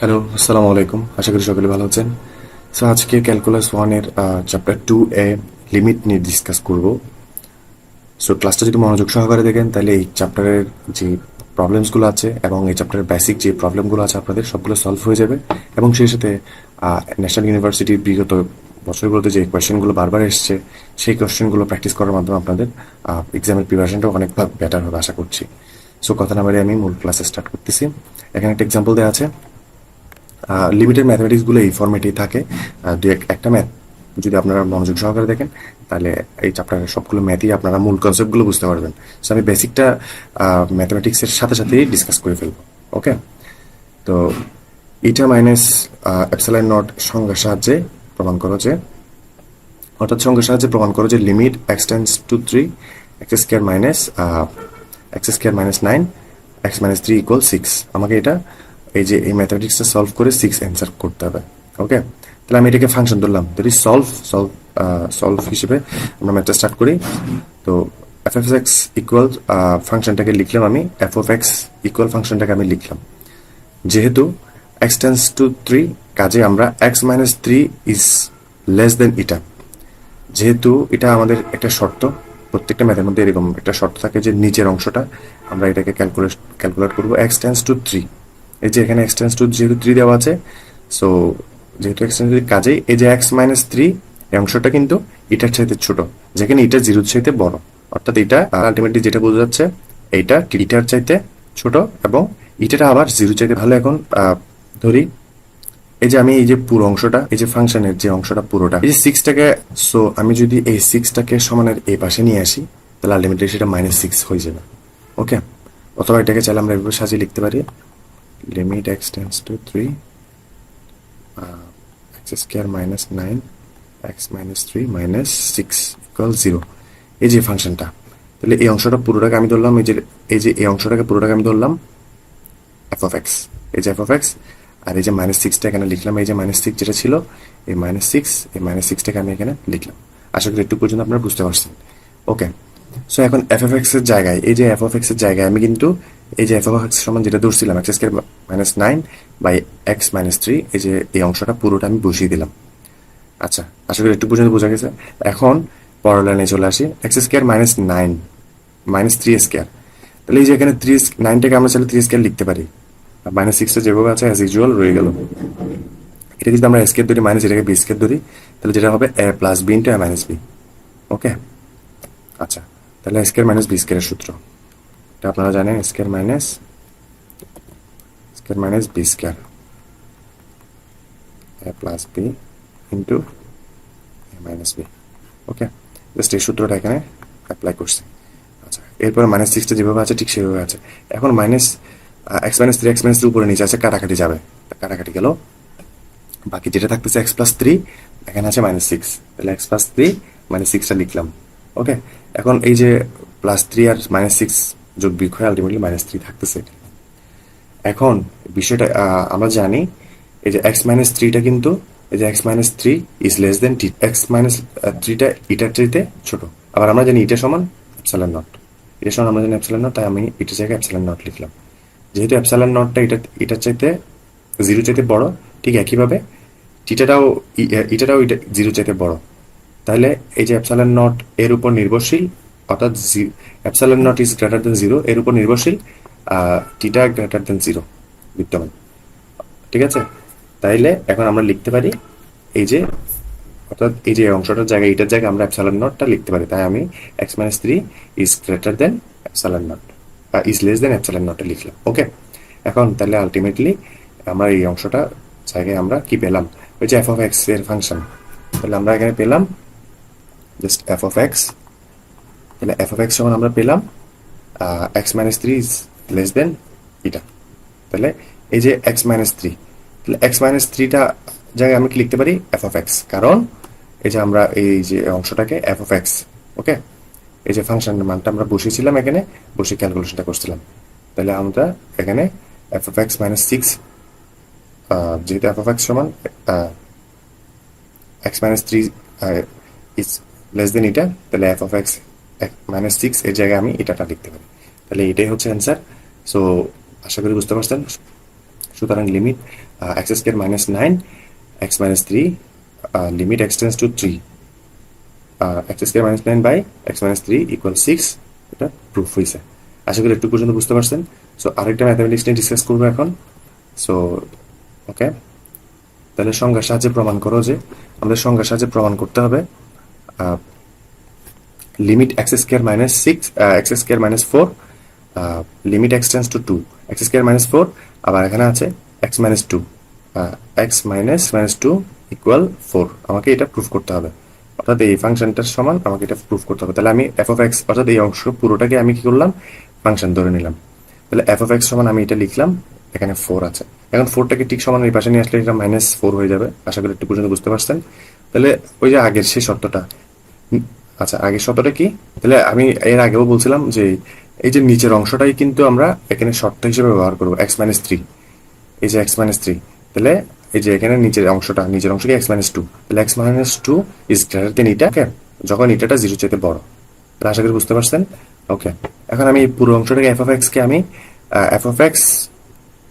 Hello, আসসালামু আলাইকুম। আশা করি সকলে ভালো আছেন। সো আজকে ক্যালকুলাস 1 এর চ্যাপ্টার 2 এ লিমিট নিয়ে ডিসকাস করব। সো ক্লাসটা যদি মনোযোগ সহকারে দেখেন তাহলে এই চ্যাপ্টারের যে প্রবলেমসগুলো আছে এবং এই চ্যাপ্টারের বেসিক যে প্রবলেমগুলো আছে আপনাদের সবগুলো সলভ হয়ে যাবে এবং সেই সাথে ন্যাশনাল ইউনিভার্সিটির বিগত বছরগুলোতে যে কোয়েশ্চেনগুলো বারবার এসছে সেই কোয়েশ্চেনগুলো প্র্যাকটিস করার মাধ্যমে আপনাদের এক্সামের প্রিপারেশনটা অনেক বেটার হবে আশা করছি। সো কথা না বাড়িয়ে আমি মূল ক্লাসে স্টার্ট করতেছি। এখানে একটা এক্সাম্পল দেওয়া আছে। লিমিটেড ম্যাথমেটিক্সগুলো এই ফর্মেটেই থাকে। একটা ম্যাথ যদি আপনারা মনোযোগ সহকারে দেখেন তাহলে এই চ্যাপ্টারের সবগুলো ম্যাথই আপনারা মূল কনসেপ্টগুলো বুঝতে পারবেন। সো আমি বেসিকটা ম্যাথমেটিক্সের সাথে সাথেই ডিসকাস করে ফেলবো। ওকে, তো ইটা মাইনাস এপসাইলন নট সংজ্ঞার সাহায্যে প্রমাণ করো যে সংখ্যার সাহায্যে প্রমাণ করো যে limit x tends to 3 X square minus 9 X minus 3 equal 6। আমাকে এটা এই ম্যাথমেটিক্সটা সলভ করে 6 অ্যান্সার করতে হবে। ওকে, তাহলে আমি এটাকে ফাংশন ধরলাম, যদি সলভ হিসেবে আমরা ম্যাথটা স্টার্ট করি। তো এফ এফ এক্স ইকুয়াল ফাংশনটাকে লিখলাম, আমি এফ অফ এক্স ইকুয়াল ফাংশনটাকে আমি লিখলাম। যেহেতু এক্স টেন্ডস টু 3 কাজে আমরা X minus 3 is less than ইটা। যেহেতু এটা আমাদের একটা শর্ত, প্রত্যেকটা ম্যাথের মধ্যে এরকম একটা শর্ত থাকে যে নিচের অংশটা আমরা এটাকে ক্যালকুলেট করবো এক্স টেন্ডস টু 3। এই যে এখানে এক্স টেন্ডস টু যেহেতু 3 দেওয়া আছে, সো যেহেতু এক্স টেন্ডস টু 3 কাজেই এই যে এক্স মাইনাস 3 এই অংশটা কিন্তু এটার চাইতে ছোট, যেখানে এটা জিরোর চাইতে বড়। অর্থাৎ এটা আলটিমেটলি যেটা বোঝা যাচ্ছে এইটা ইটার চাইতে ছোট এবং ইটাটা আবার জিরো চাইতে ভালো। এখন ধরি এই যে আমি এই যে পুরো অংশটা, এই যে ফাংশনের যে অংশটা পুরোটা, এই যে 6টাকে, সো আমি যদি এই 6টাকে সমানের এই পাশে নিয়ে আসি তাহলে আলটিমেটলি সেটা -6 হয়ে যাবে। ওকে, অথবা এটাকে চাইলে আমরা এভাবে সাজিয়ে লিখতে পারি, limit x tends to 3 X square minus 9 X minus 3 minus 6 equal 0। এই যে ফাংশনটা, তাহলে এই অংশটা পুরোটাকে আমি ধরলাম, এই অংশটাকে পুরোটাকে আমি ধরলাম এফ অফ এক্স। এই যে এফ অফ এক্স, আর এই যে -6টা এখানে লিখলাম। এই যে -6 যেটা ছিল, এই -6টাকে আমি এখানে লিখলাম। আশা করি একটু পর্যন্ত আপনারা বুঝতে পারছেন। ওকে, সো এখন এফ অফ এক্স এর জায়গায়, এই যে এফ অফ এক্স এর জায়গায় আমি কিন্তু এই যে এফ অফ এক্স সমান যেটা ধরছিলাম X square minus 9 by X minus 3, এই যে এই অংশটা পুরোটা আমি বসিয়ে দিলাম। আচ্ছা, আশা করি একটু পর্যন্ত বোঝা গেছে। এখন পরের লাইনে চলে আসি, x square minus 9 minus 3 square. তাহলে এই যে এখানে 9টাকে আমরা চাইলে 3 স্কয়ার লিখতে পারি। -6টা যেভাবে আছে অ্যাজ ইউজুয়াল রয়ে গেল। এটা যদি আমরা স্কয়ার ধরি মাইনাস এটাকে বি স্কয়ার ধরি, তাহলে যেটা হবে এ প্লাস বি ইন্টু এ মাইনাস বি। ওকে, আচ্ছা, তাহলে স্কয়ার মাইনাস বি স্কয়ারের সূত্র এটা আপনারা জানেন, স্কয়ার মাইনাস বি স্কয়ার এ প্লাস বি ইন্টু এ মাইনাস বি। ওকে, জাস্ট এই সূত্রটা এখানে অ্যাপ্লাই করছি। আচ্ছা, এরপরে -6টা যেভাবে আছে ঠিক সেভাবে আছে। এখন এক্স মাইনাস 3 উপরে নিচে আছে, কাটাকাটি যাবে, কাটাকাটি গেল, বাকি যেটা থাকতেছে এক্স প্লাস 3, এখানে আছে -6, তাহলে এক্স প্লাস 3 -6টা লিখলাম। ওকে, এখন এই যে +3 আর -6 যোগ বিয়োগ হয় আলটিমেটলি -3 থাকতেছে। এখন বিষয়টা আমরা জানি এই যে এক্স মাইনাস 3টা কিন্তু, এই যে x minus 3 is less then T, x minus 3টা ইটার চাইতে ছোট। আবার আমরা জানি ইটা সমান এপসাইলন নট, এটা সমান আমরা জানি এপসাইলন নট, তাই আমি ইটার জায়গায় এপসাইলন নট লিখলাম। যেহেতু এপসাইলন নটটা এটার চাইতে 0 চাইতে বড়, ঠিক একইভাবে ইটাটাও 0 চাইতে বড়। তাহলে এই যে এপসাইলন নট এর উপর নির্ভরশীল, অর্থাৎ epsilon not is greater than 0 এর উপর নির্ভরশীল, টিটা গ্রেটার দেন 0 বিদ্যমান। ঠিক আছে, তাইলে এখন আমরা লিখতে পারি এই যে, অর্থাৎ এই যে অংশটার জায়গায় এটার জায়গায় আমরা এপসাইলন নটটা লিখতে পারি। তাই আমি x minus 3 is greater than epsilon not, is less than epsilon নটটা লিখলাম। ওকে, এখন তাহলে আলটিমেটলি আমরা এই অংশটা জায়গায় আমরা কি পেলাম, ওই যে এফ অফ এক্স এর ফাংশন, তাহলে আমরা এখানে পেলাম জাস্ট এফ অফ এক্স। তাহলে এফ অফ এক্স যখন আমরা পেলাম এক্স মাইনাস 3 ইজ লেস দেন এটা, তাহলে এই যে এক্স মাইনাস 3, তাহলে এক্স মাইনাস 3টা জায়গায় আমি কি লিখতে পারি এফ অফ এক্স, কারণ এই যে আমরা এই যে অংশটাকে এফ অফ এক্স, ওকে, এই যে ফাংশনের মানটা আমরা বসিয়েছিলাম এখানে, বসে ক্যালকুলেশনটা করছিলাম। তাহলে আমরা এখানে এফ অফ এক্স মাইনাস 6, যেহেতু এফ অফ এক্স সমান এক্স মাইনাস 3 ইজ লেস দেন এটা, তাহলে এফ অফ এক্স -6 এর জায়গায় আমি এটাটা লিখতে পারি। তাহলে এটাই হচ্ছে অ্যান্সার। সো আশা করি বুঝতে পারছেন। সুতরাং limit X square minus 9 X minus 3 limit X tends to 3 X square minus 9 by X minus 3 equal 6, এটা প্রুফ হয়েছে। আশা করি একটু পর্যন্ত বুঝতে পারছেন। সো আরেকটা ম্যাথামেটিক্স নিয়ে ডিসকাস করবো এখন। সো ওকে, তাহলে সংজ্ঞার সাহায্যে প্রমাণ করো যে আমাদের সংজ্ঞার সাহায্যে প্রমাণ করতে হবে limit X square minus 6 x square minus 4 limit X tends two 2 x square minus 4, আবার এখানে আছে x minus 2 x minus minus 2 equal 4। আমাকে এটা প্রুফ করতে হবে, অর্থাৎ এই ফাংশনটার সমান আমাকে এটা প্রুফ করতে হবে। তাহলে আমি এফ অফ এক্স অর্থাৎ এই অংশ পুরোটাকে আমি কি করলাম, ফাংশন ধরে নিলাম। তাহলে এফ অফ এক্স সমান আমি এটা লিখলাম, এখানে 4 আছে। এখন 4টাকে ঠিক সমান এই পাশে নিয়ে আসলে এটা মাইনাস 4 হয়ে যাবে। আশা করি একটু পর্যন্ত বুঝতে পারছেন। তাহলে ওই যে আগের সেই শর্তটা, আচ্ছা আগের শর্তটা কি, তাহলে আমি এর আগেও বলছিলাম যে এই যে নিচের অংশটাই কিন্তু আমরা এখানে শর্ত হিসেবে ব্যবহার করবো, এক্স মাইনাস 3, এই যে এক্স মাইনাস 3। তাহলে এই যে এখানে নিচের অংশকে এক্স মাইনাস 2, তাহলে x minus 2 is greater than এটা, যখন এটাটা 0 চাইতে বড়। তাহলে আশা করি বুঝতে পারছেন। ওকে, এখন আমি পুরো অংশটাকে এফ অফ এক্স কে আমি এফ অফ এক্স,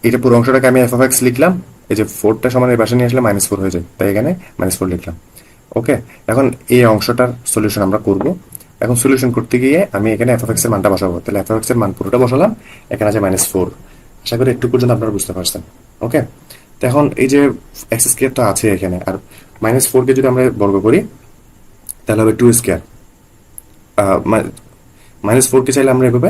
এটা পুরো অংশটাকে আমি এফ অফ এক্স লিখলাম, এই যে 4টা সমান এই পাশে নিয়ে আসলে মাইনাস 4 হয়ে যায়, তাই এখানে মাইনাস 4 লিখলাম। ওকে, এখন এই অংশটার সলিউশন আমরা করব। এখন সলিউশন করতে গিয়ে আমি এখানে এফ অফ এক্স এর মানটা বসাবো, তাহলে এফ অফ এক্স এর মান পুরোটা বসালাম, এখানে আছে মাইনাস 4। আশা করি একটু পর্যন্ত আপনারা বুঝতে পারছেন। ওকে, তো এখন এই যে এক্স স্কোয়ারটা আছে এখানে, আর মাইনাস 4কে যদি আমরা বর্গ করি তাহলে হবে 2 স্কোয়ার। মাইনাস 4কে চাইলে আমরা এভাবে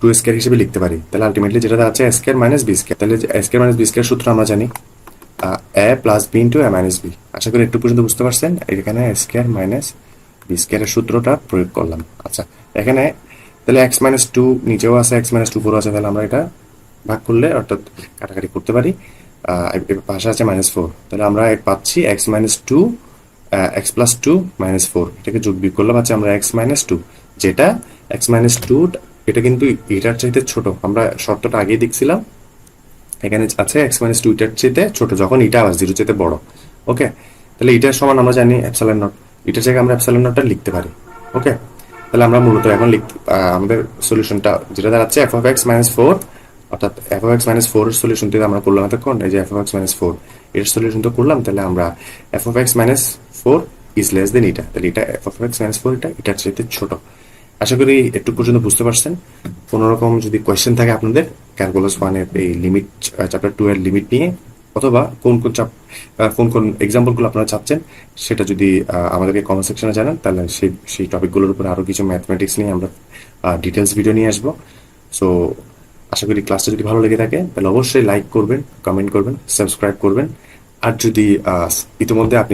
2 স্কোয়ার হিসেবে লিখতে পারি। তাহলে আলটিমেটলি যেটা আছে এ স্কোয়ার মাইনাস বি স্কোয়ার। তাহলে এ স্কোয়ার মাইনাস বি স্কোয়ার সূত্র আমরা জানি এ প্লাস বি ইন্টু এ মাইনাস বি। আশা করি একটু পর্যন্ত বুঝতে পারছেন। এখানে এ স্কোয়ার মাইনাস বি স্কোয়ারের সূত্রটা প্রয়োগ করলাম। আচ্ছা, এখানে তাহলে এক্স মাইনাস 2 নিচেও আছে, এক্স মাইনাস 2 উপরেও আছে, তাহলে আমরা এটা ভাগ করলে অর্থাৎ কাটাকাটি করতে পারি। পাশে আছে মাইনাস 4, তাহলে আমরা পাচ্ছি x minus 2 x plus 2 minus 4। এটাকে যোগ বিয়োগ করলে পাচ্ছি আমরা এক্স মাইনাস 2, যেটা এক্স মাইনাস 2 এটা কিন্তু এটার চাইতে ছোট। আমরা শর্তটা আগেই দেখছিলাম, এখানে আছে এক্স মাইনাস 2 এটার চাইতে ছোট যখন এটা আবার 0 চাইতে বড়। ওকে, তাহলে এটার সমান আমরা জানি এপসাইলন নট, এটার জায়গায় আমরা এপসাইলন নটটা লিখতে পারি। ওকে, তাহলে আমরা মূলত এখন আমাদের সলিউশনটা যেটা দাঁড়াচ্ছে এফ অফ এক্স মাইনাস 4, অর্থাৎ এফ অফ এক্স মাইনাস 4 এর সলিউশন থেকে আমরা করলাম এতক্ষণ, এই যে এফ অফ এক্স মাইনাস 4 এর সলিউশন তো করলাম। তাহলে আমরা F of x minus 4 is less দেন এটা, তাহলে এটা এফ অফ এক্স মাইনাস 4 এটার চাইতে ছোট। আশা করি একটু পর্যন্ত বুঝতে পারছেন। কোনো রকম যদি কোয়েশ্চেন থাকে আপনাদের ক্যালকুলাস 1 এর এই লিমিট চ্যাপ্টার 2 এর লিমিট নিয়ে, অথবা কোন কোন এক্সাম্পলগুলো আপনারা চাচ্ছেন সেটা যদি আমাদেরকে কমেন্ট সেকশনে জানান, তাহলে সেই টপিকগুলোর উপর আরও কিছু ম্যাথমেটিক্স নিয়ে আমরা ডিটেলস ভিডিও নিয়ে আসবো। সো আশা করি ক্লাসটা যদি ভালো লেগে থাকে তাহলে অবশ্যই লাইক করবেন, কমেন্ট করবেন, সাবস্ক্রাইব করবেন। আর যদি ইতিমধ্যে আপনি